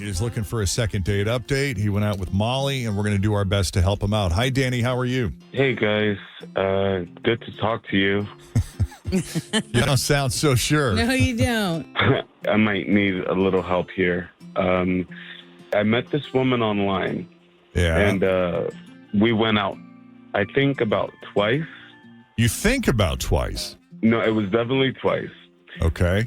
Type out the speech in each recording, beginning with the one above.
is looking for a second date update. He went out with Molly, and we're going to do our best to help him out. Hi, Danny. How are you? Hey, guys. Good to talk to you. You don't sound so sure. No, you don't. I might need a little help here. I met this woman online, Yeah. and we went out, I think, about twice. You think about twice. No, it was definitely twice. Okay.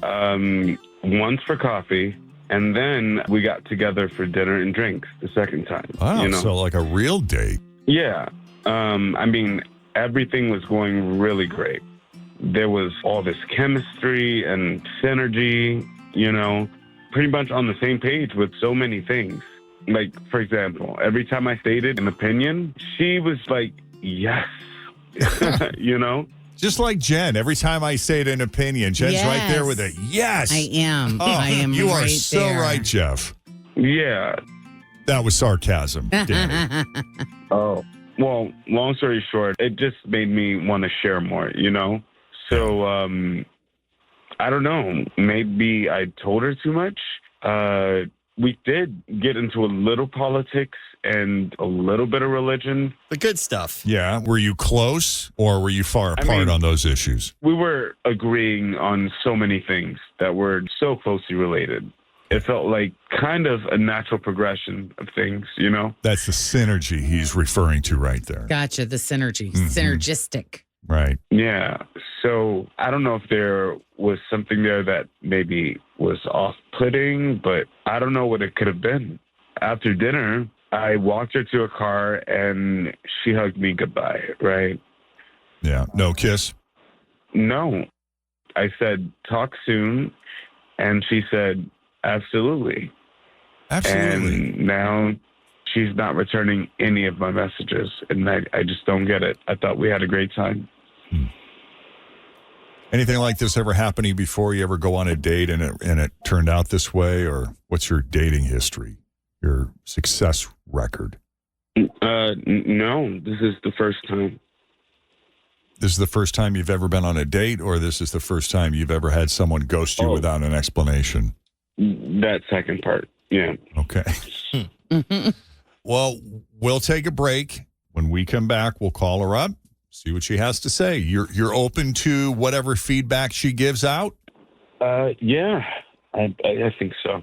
Once for coffee, and then we got together for dinner and drinks the second time. Oh, so like a real date. Yeah. I mean, everything was going really great. There was all this chemistry and synergy, pretty much on the same page with so many things. Like, for example, every time I stated an opinion, she was like, yes, Just like Jen. Every time I say an opinion, Jen's right there with it. Yes. I am. I am. You are right so there. right, Jeff. Yeah. That was sarcasm, Danny. Oh, well, long story short, it just made me want to share more, So, I don't know. Maybe I told her too much. We did get into a little politics and a little bit of religion. The good stuff. Yeah. Were you close or were you far apart on those issues? We were agreeing on so many things that were so closely related. It felt like kind of a natural progression of things, That's the synergy he's referring to right there. Gotcha. The synergy. Synergistic. Right. Yeah. So I don't know if there was something there that maybe was off-putting, but I don't know what it could have been. After dinner, I walked her to a car and she hugged me goodbye, right? Yeah. No kiss? No. I said, talk soon. And she said, absolutely. Absolutely. And now she's not returning any of my messages. And I just don't get it. I thought we had a great time. Anything like this ever happening before? You ever go on a date and it turned out this way? Or what's your dating history, your success record? No, this is the first time. This is the first time you've ever been on a date, or this is the first time you've ever had someone ghost you without an explanation? That second part, yeah. Okay. Well, we'll take a break. When we come back, we'll call her up, see what she has to say. You're open to whatever feedback she gives out? Yeah, I think so.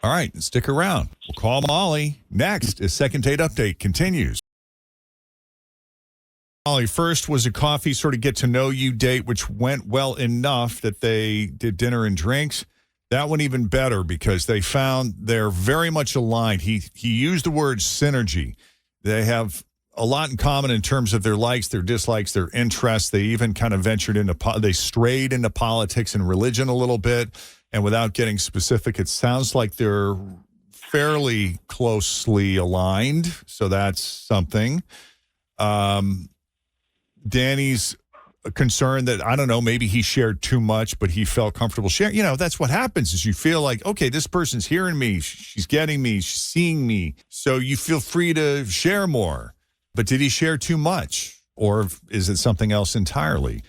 All right, stick around. We'll call Molly. Next is Second Date Update continues. Molly, first was a coffee sort of get-to-know-you date, which went well enough that they did dinner and drinks. That went even better because they found they're very much aligned. He used the word synergy. They have a lot in common in terms of their likes, their dislikes, their interests. They even kind of they strayed into politics and religion a little bit. And without getting specific, it sounds like they're fairly closely aligned. So that's something. Danny's concerned that, I don't know, maybe he shared too much, but he felt comfortable sharing. That's what happens is you feel like, okay, this person's hearing me. She's getting me. She's seeing me. So you feel free to share more. But did he share too much? Or is it something else entirely?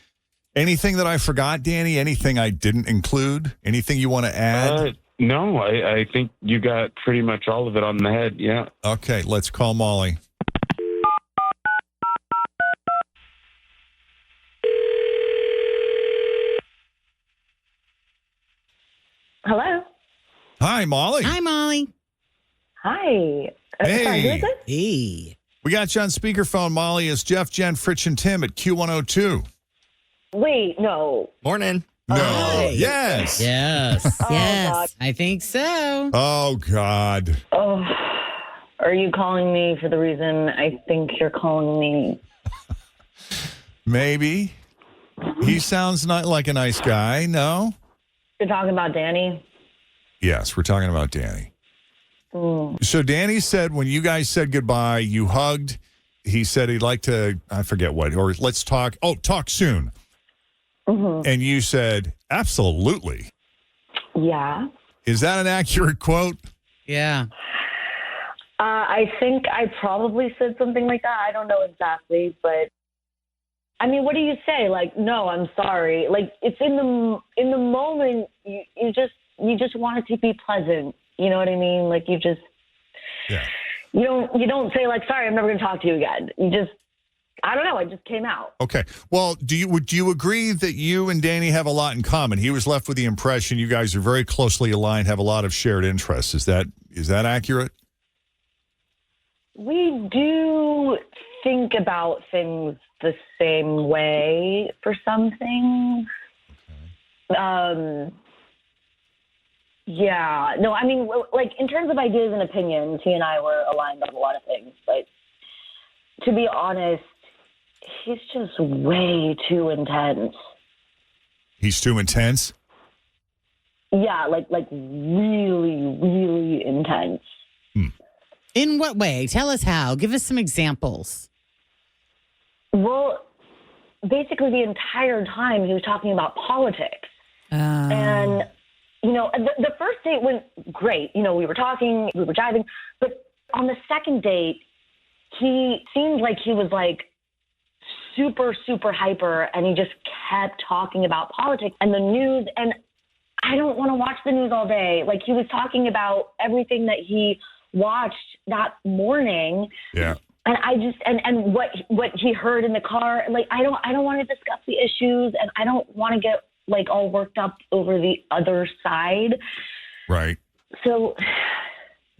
Anything that I forgot, Danny? Anything I didn't include? Anything you want to add? No, I think you got pretty much all of it on the head, yeah. Okay, let's call Molly. Hello. Hi, Molly. Hi, Molly. Hi. Hey. Sorry, who is this? Hey. We got you on speakerphone, Molly. It's Jeff, Jen, Fritch, and Tim at Q102. Wait, no. Morning. No. Hi. Yes. Yes. Oh, yes. God. I think so. Oh, God. Oh, are you calling me for the reason I think you're calling me? Maybe. He sounds not like a nice guy. No? You're talking about Danny? Yes, we're talking about Danny. Mm. So Danny said when you guys said goodbye, you hugged. He said he'd like to, I forget what, or let's talk. Oh, talk soon. Mm-hmm. And you said, absolutely. Yeah. Is that an accurate quote? Yeah. I think I probably said something like that. I don't know exactly, but I mean, what do you say? Like, no, I'm sorry. Like, it's in the moment. You just want it to be pleasant. You know what I mean? Like you just, Yeah. you don't say like, sorry, I'm never going to talk to you again. You just, I don't know. It just came out. Okay. Well, do you agree that you and Danny have a lot in common? He was left with the impression you guys are very closely aligned, have a lot of shared interests. Is that accurate? We do think about things the same way for some things. Yeah. No, I mean, like in terms of ideas and opinions, he and I were aligned on a lot of things. But to be honest, he's just way too intense. He's too intense? Yeah, like really, really intense. In what way? Tell us how. Give us some examples. Well, basically the entire time he was talking about politics. And, you know, the first date went great. You know, we were talking, we were jiving. But on the second date, he seemed like he was like super, super hyper. And he just kept talking about politics and the news. And I don't want to watch the news all day. Like he was talking about everything that he watched that morning. Yeah. And I just and what he heard in the car, like I don't want to discuss the issues, and I don't want to get like all worked up over the other side. Right. So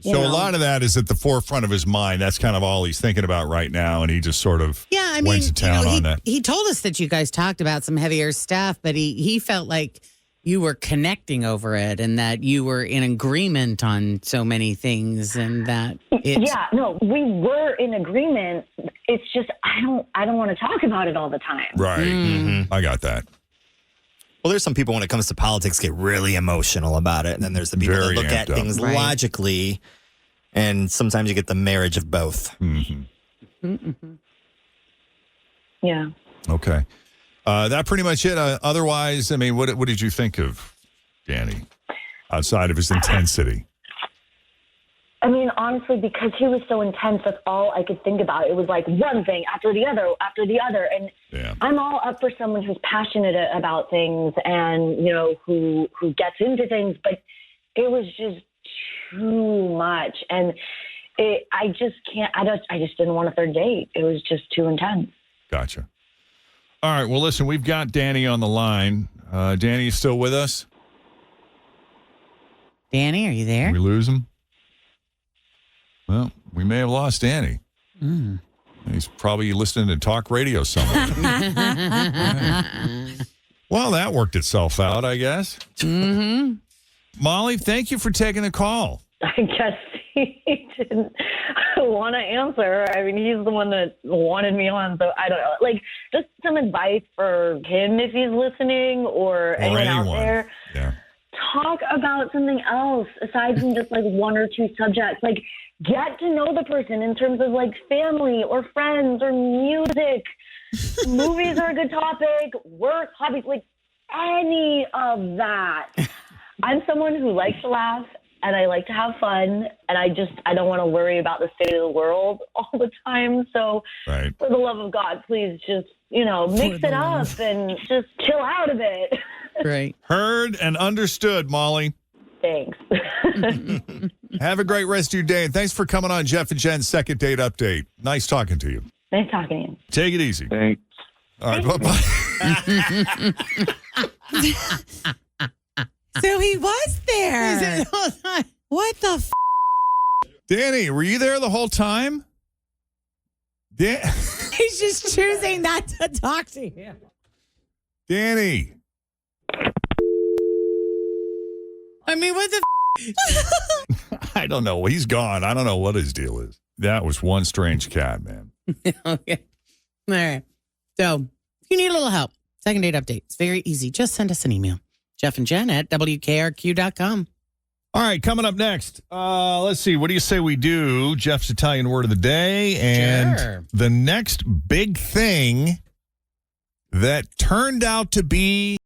a lot of that is at the forefront of his mind. That's kind of all he's thinking about right now, and he just sort of went to town on that. He told us that you guys talked about some heavier stuff, but he felt like you were connecting over it and that you were in agreement on so many things and that yeah, no, we were in agreement. It's just I don't want to talk about it all the time. Right. Mm-hmm. I got that. Well, there's some people when it comes to politics get really emotional about it, and then there's the people that look at things logically, and sometimes you get the marriage of both. Mm-hmm. Mm-hmm. Yeah. Okay. That pretty much it. Otherwise, I mean, what did you think of Danny outside of his intensity? I mean, honestly, because he was so intense, that's all I could think about. It was like one thing after the other. And I'm all up for someone who's passionate about things and, you know, who gets into things. But it was just too much. And I just can't, I just didn't want a third date. It was just too intense. Gotcha. All right. Well, listen, we've got Danny on the line. Danny, you still with us? Danny, are you there? Did we lose him? Well, we may have lost Danny. He's probably listening to talk radio somewhere. Well, that worked itself out, I guess. Mm-hmm. Molly, thank you for taking the call. I guess he didn't want to answer. I mean, he's the one that wanted me on, so I don't know. Like, just some advice for him if he's listening or anyone out there. Yeah. Talk about something else aside from just like one or two subjects. Like, get to know the person in terms of like family or friends or music. Movies are a good topic. Work, hobbies, like any of that. I'm someone who likes to laugh and I like to have fun, and I don't want to worry about the state of the world all the time. So for the love of God, please just, mix it up and just chill out a bit. Right. Heard and understood, Molly. Thanks. Have a great rest of your day, and thanks for coming on Jeff and Jen's Second Date Update. Nice talking to you. Nice talking to you. Take it easy. Thanks. All right, bye-bye. So he was there. What the Danny, were you there the whole time? He's just choosing not to talk to him. Danny. I mean, what the I don't know. He's gone. I don't know what his deal is. That was one strange cat, man. Okay. All right. So, if you need a little help, Second Date Update. It's very easy. Just send us an email. Jeff and Jen at WKRQ.com. All right, coming up next. Let's see. What do you say we do? Jeff's Italian word of the day. And the next big thing that turned out to be